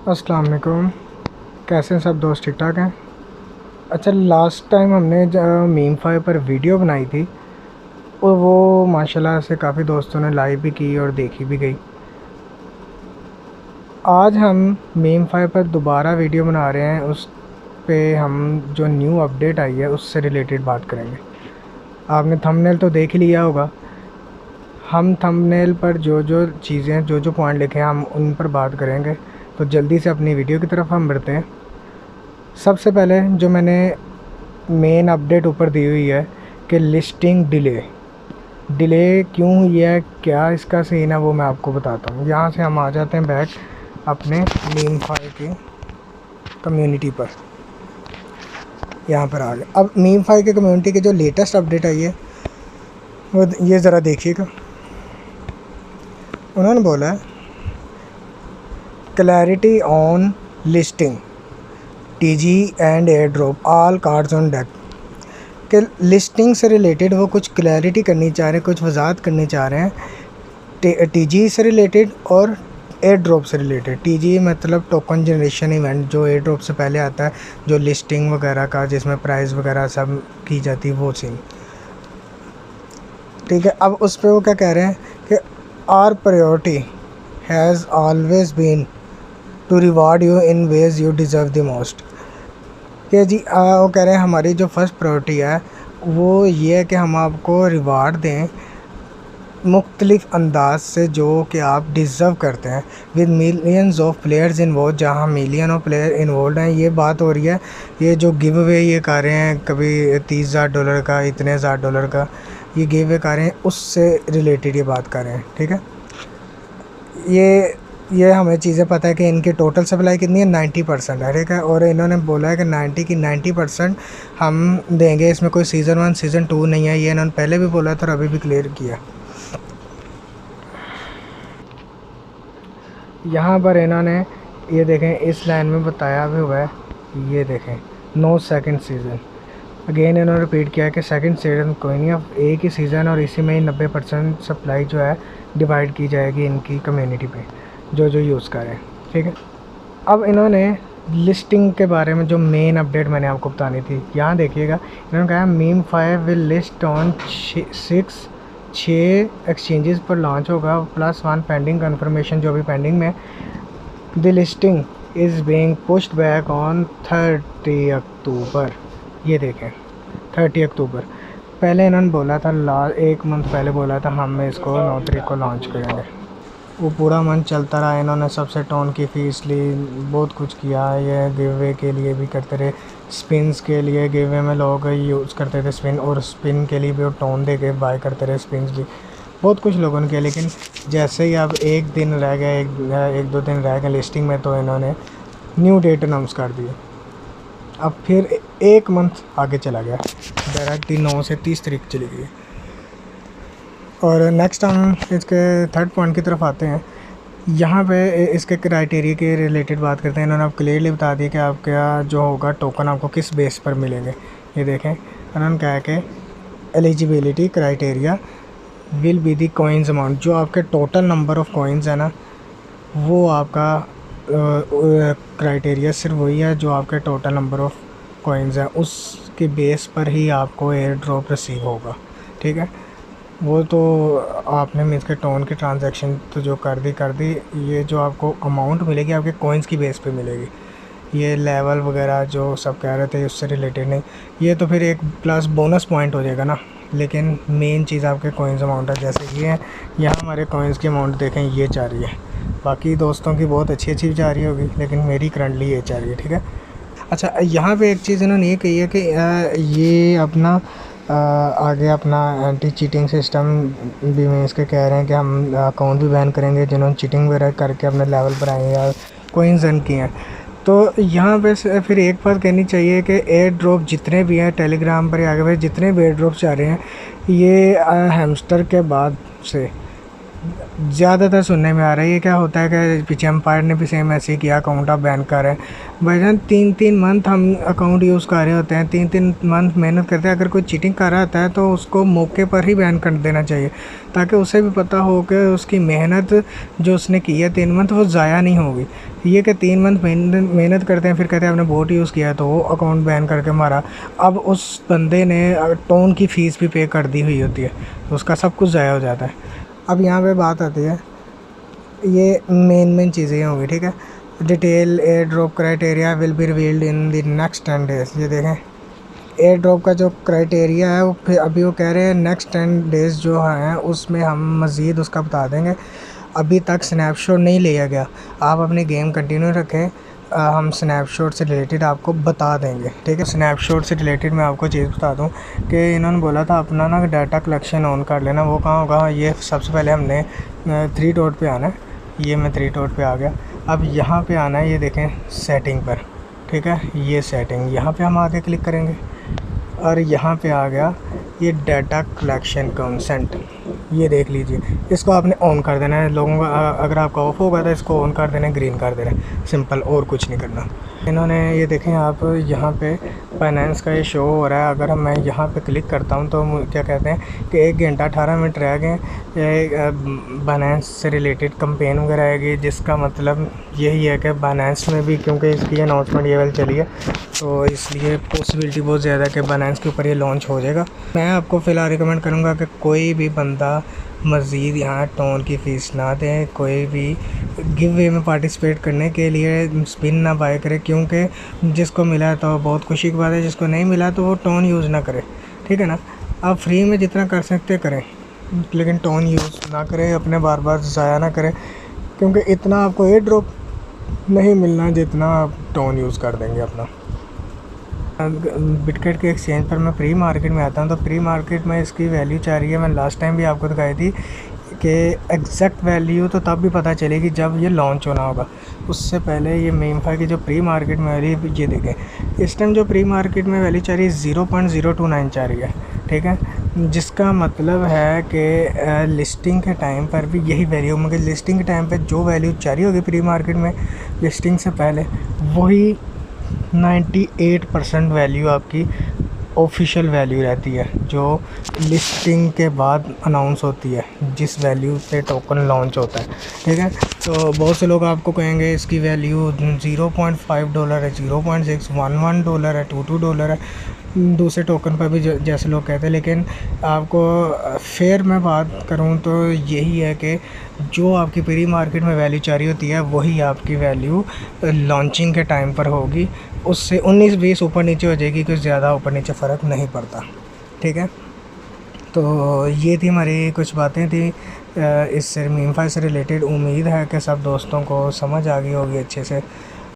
अस्सलाम वालेकुम। कैसे हैं सब दोस्त? ठीक ठाक हैं। अच्छा, लास्ट टाइम हमने मीम फाइव पर वीडियो बनाई थी और वो माशाल्लाह से काफ़ी दोस्तों ने लाइक भी की और देखी भी गई। आज हम मीम फाइव पर दोबारा वीडियो बना रहे हैं। उस पे हम जो न्यू अपडेट आई है उससे रिलेटेड बात करेंगे। आपने थंबनेल तो देख ही लिया होगा। हम थंबनेल पर जो जो चीज़ें जो पॉइंट लिखे हैं हम उन पर बात करेंगे। तो जल्दी से अपनी वीडियो की तरफ हम बढ़ते हैं। सबसे पहले जो मैंने मेन अपडेट ऊपर दी हुई है कि लिस्टिंग डिले क्यों हुई है, क्या इसका सीन है, वो मैं आपको बताता हूँ। यहाँ से हम आ जाते हैं बैक अपने मीम फाइव की कम्युनिटी पर। यहाँ पर आ गए। अब मीम फाइव की कम्युनिटी की जो लेटेस्ट अपडेट आई है वो ये ज़रा देखिएगा। उन्होंने बोला है clarity on listing TG and air drop all cards on deck. कि लिस्टिंग से रिलेटेड वो कुछ क्लैरिटी करनी चाह रहे हैं, कुछ वजाहत करनी चाह रहे हैं टीजी से रिलेटेड और एयर ड्रॉप से रिलेटेड। टीजी मतलब टोकन जनरेशन इवेंट, जो एयर ड्रॉप से पहले आता है, जो लिस्टिंग वगैरह का जिसमें प्राइस वगैरह सब की जाती है, वो सीन। ठीक है। अब उस पर वो क्या कह रहे हैं कि our priority has always been to reward you in ways you deserve the most. कि जी वो कह रहे हैं हमारी जो फर्स्ट प्रायोरिटी है वो ये है कि हम आपको रिवार्ड दें मुख्तलिफ़ अंदाज से जो कि आप डिज़र्व करते हैं, with millions of players involve, जहाँ मिलियन ऑफ प्लेयर इन्वॉल्व हैं। ये बात हो रही है, ये जो गिव अवे ये कर रहे हैं, कभी $30,000 का, इतने $1,000 का ये गिव अवे कर रहे हैं, उससे रिलेटेड ये बात कर रहे हैं। ठीक है। ये हमें चीज़ें पता है कि इनकी टोटल सप्लाई कितनी है, 90% है। ठीक है। और इन्होंने बोला है कि 90% हम देंगे। इसमें कोई सीज़न 1 सीज़न 2 नहीं है। ये इन्होंने पहले भी बोला था और अभी भी क्लियर किया। यहाँ पर इन्होंने ये देखें इस लाइन में बताया भी हुआ है, ये देखें नो सेकंड सीज़न। अगेन इन्होंने रिपीट किया है कि सेकंड सीज़न कोई नहीं, अब एक ही सीज़न और इसी में ही 90% सप्लाई जो है डिवाइड की जाएगी इनकी कम्युनिटी पे जो यूज़ करें। ठीक है। अब इन्होंने लिस्टिंग के बारे में जो मेन अपडेट मैंने आपको बतानी थी, यहाँ देखिएगा। इन्होंने कहा meme five will list on 6 exchanges पर लॉन्च होगा, +1 पेंडिंग कन्फर्मेशन जो भी पेंडिंग में। The listing is being pushed back on 30 अक्टूबर। ये देखें 30 अक्टूबर। पहले इन्होंने बोला था एक मंथ पहले बोला था हम इसको 9 तारीख को लॉन्च करेंगे। वो पूरा मंथ चलता रहा। इन्होंने सबसे टोन की फ़ीस ली, बहुत कुछ किया। ये गिव अवे के लिए भी करते रहे, स्पिन्स के लिए गिव अवे में लोग यूज़ करते थे स्पिन, और स्पिन के लिए भी वो टोन दे के बाय करते रहे, स्पिन्स भी बहुत कुछ लोगों ने किया। लेकिन जैसे ही अब एक दिन रह गया, एक दो दिन रह गए लिस्टिंग में, तो इन्होंने न्यू डेट अनाउंस कर दी। अब फिर एक मंथ आगे चला गया, डायरेक्टली 9 से 30 तारीख चली गई। और नेक्स्ट हम इसके थर्ड पॉइंट की तरफ आते हैं। यहाँ पे इसके क्राइटेरिया के रिलेटेड बात करते हैं। इन्होंने आप क्लियरली बता दिया कि आपका जो होगा टोकन आपको किस बेस पर मिलेंगे। ये देखें, इन्होंने कहा है कि eligibility criteria will be the coins amount. जो आपके टोटल नंबर ऑफ़ कॉइन्स है ना, वो आपका क्राइटेरिया सिर्फ वही है जो आपके टोटल नंबर ऑफ़ कॉइन्स हैं, उसके बेस पर ही आपको एयर ड्रॉप रिसीव होगा। ठीक है। वो तो आपने मीन्स के टोन की ट्रांजैक्शन तो जो कर दी। ये जो आपको अमाउंट मिलेगी आपके कॉइन्स की बेस पे मिलेगी। ये लेवल वगैरह जो सब कह रहे थे उससे रिलेटेड नहीं। ये तो फिर एक प्लस बोनस पॉइंट हो जाएगा ना, लेकिन मेन चीज़ आपके कॉइन्स अमाउंट है। जैसे ये है, यहाँ हमारे कॉइन्स की अमाउंट देखें, ये जा रही है। बाकी दोस्तों की बहुत अच्छी जा रही होगी, लेकिन मेरी करंटली ये जा रही है। ठीक है। अच्छा, यहाँ पे एक चीज़ इन्होंने ये कही है कि ये अपना आगे अपना एंटी चीटिंग सिस्टम भी मीन्स के कह रहे हैं कि हम अकाउंट भी बैन करेंगे जिन्होंने चीटिंग वगैरह करके अपने लेवल पर आए या कॉइन्स अर्न किए हैं। तो यहाँ पे फिर एक बात कहनी चाहिए कि एयर ड्रॉप जितने भी हैं टेलीग्राम पर आगे फिर जितने भी एयर ड्रॉप्स आ रहे हैं, ये हैमस्टर के बाद से ज़्यादातर सुनने में आ रहा है। ये क्या होता है कि पीछे एम्पायर ने भी सेम ऐसे ही किया, अकाउंट आप बैन कर रहे हैं। भाईजान 3-3 मंथ हम अकाउंट यूज़ कर रहे होते हैं, 3-3 मंथ मेहनत करते हैं। अगर कोई चीटिंग कर रहा होता है तो उसको मौके पर ही बैन कर देना चाहिए, ताकि उसे भी पता हो कि उसकी मेहनत जो उसने की है 3 मंथ वो ज़ाया नहीं होगी। ये कि 3 मंथ मेहनत करते हैं फिर कहते हैं आपने बोट यूज़ किया तो वो अकाउंट बैन करके मारा। अब उस बंदे ने टोन की फ़ीस भी पे कर दी हुई होती है, तो उसका सब कुछ ज़ाया हो जाता है। अब यहाँ पे बात आती है, ये मेन चीज़ें होंगी, ठीक है। Detail air drop criteria will be revealed in the next 10 days. ये देखें एयर ड्रॉप का जो क्राइटेरिया है वो फिर अभी वो कह रहे हैं नेक्स्ट 10 डेज़ जो हैं उसमें हम मज़ीद उसका बता देंगे। अभी तक स्नैपशॉट नहीं लिया गया, आप अपनी गेम कंटिन्यू रखें, हम स्नैपशॉट से रिलेटेड आपको बता देंगे, ठीक है। स्नैपशॉट से रिलेटेड मैं आपको चीज़ बता दूं कि इन्होंने बोला था अपना ना डाटा कलेक्शन ऑन कर लेना। वो कहाँ होगा, ये सबसे पहले हमने 3 डॉट पे आना है। ये मैं 3 डॉट पे आ गया। अब यहाँ पे आना है, ये देखें सेटिंग पर, ठीक है। ये सेटिंग यहाँ पे हम आगे क्लिक करेंगे और यहाँ पे आ गया ये डाटा कलेक्शन कंसेंट। ये देख लीजिए, इसको आपने ऑन कर देना है। लोगों का अगर आपका ऑफ होगा तो इसको ऑन कर देना है, ग्रीन कर देना है, सिंपल, और कुछ नहीं करना। इन्होंने ये देखें आप यहाँ पे फाइनेंस का ये शो हो रहा है। अगर मैं यहाँ पे क्लिक करता हूँ तो क्या कहते हैं कि 1 घंटा 18 मिनट रह गए फाइनेंस से रिलेटेड कंपेन वगैरह आएगी, जिसका मतलब यही है कि फाइनेंस में भी, क्योंकि इसकी अनाउंसमेंट ये वाली चली है तो इसलिए पॉसिबिलिटी बहुत ज़्यादा है कि फाइनेंस के ऊपर ये लॉन्च हो जाएगा। मैं आपको फ़िलहाल रिकमेंड करूँगा कि कोई भी बंदा मज़ीद यहाँ टोन की फ़ीस ना दें, कोई भी गिव वे में पार्टिसिपेट करने के लिए स्पिन ना बाय करे, क्योंकि जिसको मिला है तो बहुत खुशी की बात है, जिसको नहीं मिला तो वो टोन यूज़ ना करे, ठीक है ना। आप फ्री में जितना कर सकते करें, लेकिन टोन यूज़ ना करें, अपने बार बार ज़ाया ना करें, क्योंकि इतना आपको एयर ड्रॉप नहीं मिलना जितना आप टोन यूज़ कर देंगे अपना। बिटकेट के एक्सचेंज पर मैं प्री मार्केट में आता हूँ, तो प्री मार्केट में इसकी वैल्यू चाह रही है, मैं लास्ट टाइम भी आपको दिखाई थी कि एग्जैक्ट वैल्यू तो तब भी पता चलेगी जब ये लॉन्च होना होगा। उससे पहले ये मीमफाई की जो प्री मार्केट में वैल्यू, ये देखें इस टाइम जो प्री मार्केट में वैल्यू चाह रही है 0.029 चाह रही है, ठीक है। जिसका मतलब है कि लिस्टिंग के टाइम पर भी यही वैल्यू, मगर लिस्टिंग के टाइम पर जो वैल्यू चाह रही होगी प्री मार्केट में लिस्टिंग से पहले, वही 98% वैल्यू आपकी ऑफिशियल वैल्यू रहती है, जो लिस्टिंग के बाद अनाउंस होती है, जिस वैल्यू पे टोकन लॉन्च होता है, ठीक है। तो बहुत से लोग आपको कहेंगे इसकी वैल्यू $0.5 है, 0.611 डॉलर है, $22 है, दूसरे टोकन पर भी जैसे लोग कहते हैं। लेकिन आपको फेयर मैं बात करूं तो यही है कि जो आपकी प्री मार्केट में वैल्यू चाह रही होती है वही आपकी वैल्यू लॉन्चिंग के टाइम पर होगी। उससे 19-20 ऊपर नीचे हो जाएगी, कुछ ज़्यादा ऊपर नीचे फ़र्क नहीं पड़ता, ठीक है। तो ये थी हमारी कुछ बातें थी इस मीमफाई से रिलेटेड। उम्मीद है कि सब दोस्तों को समझ आ गई होगी अच्छे से।